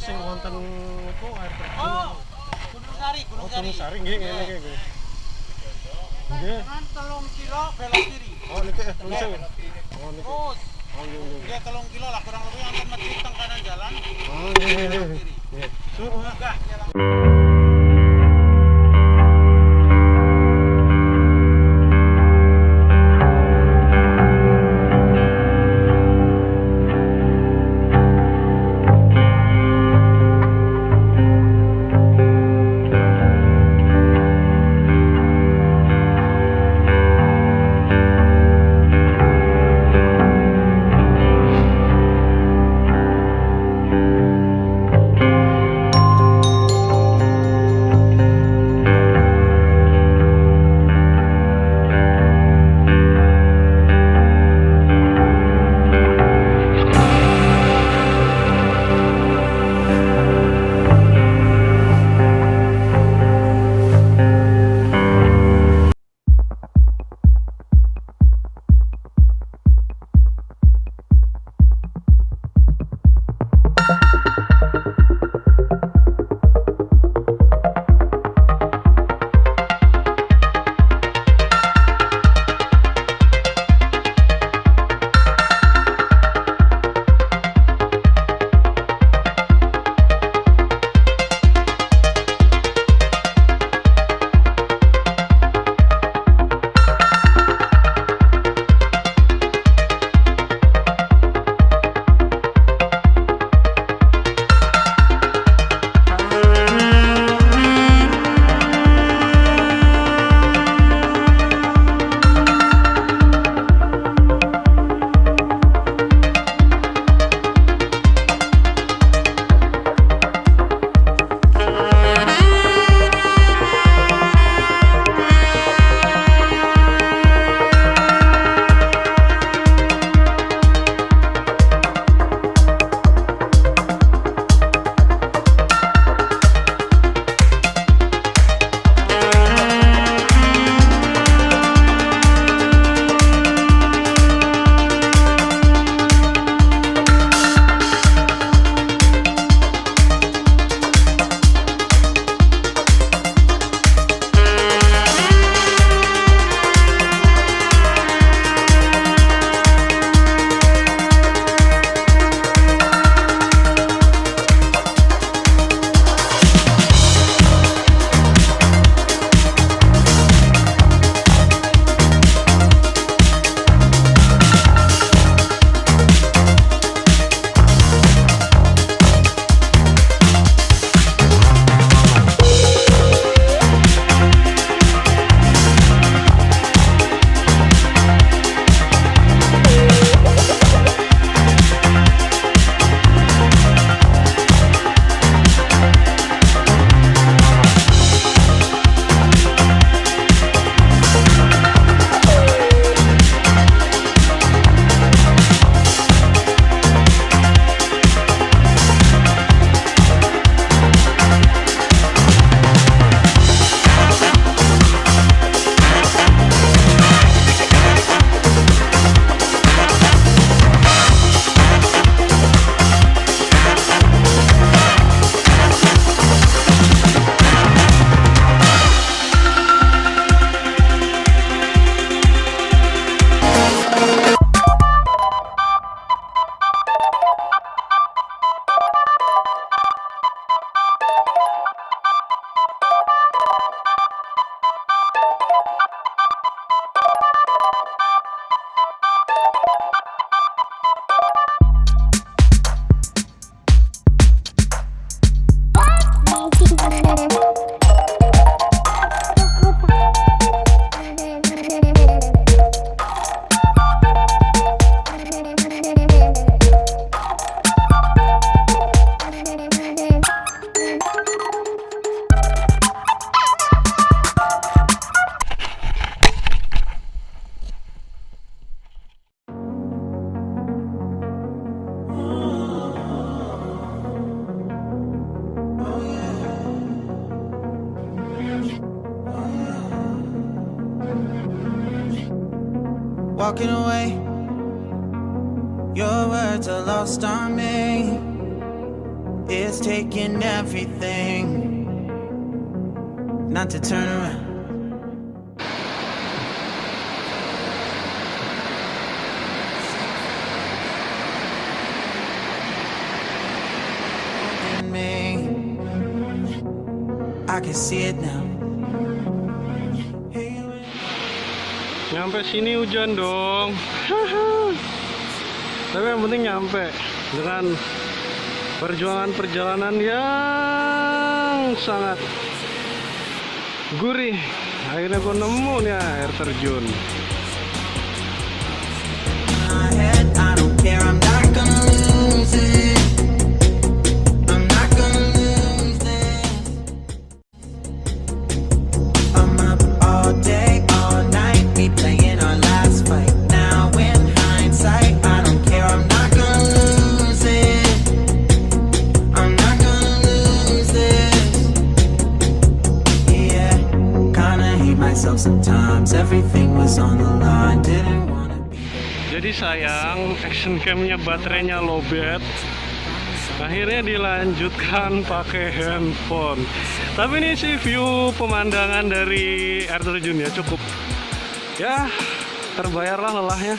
sing wonten apa air terjun. Oh, Gunungsari, Oh, Gunungsari nggih ngene iki nggih. Nggih. Dengan 3 kilo belok kiri. Oh niki terus. Oh niki. Terus. Oh nggih. Dia 3 kilo lah kurang lebih wonten masjid teng kanan jalan. Oh nggih. Nggih. Surga. walking away. Your words are lost on me. It's taking everything not to turn around. I can see it now. Nyampe sini hujan dong. Tapi yang penting nyampe dengan perjalanan yang sangat gurih. Akhirnya gue nemu nih air terjun. Jadi sayang, action camnya baterainya lowbat. Akhirnya dilanjutkan pakai handphone. Tapi ini sih view pemandangan dari air terjun ya cukup. Ya, terbayarlah lelahnya.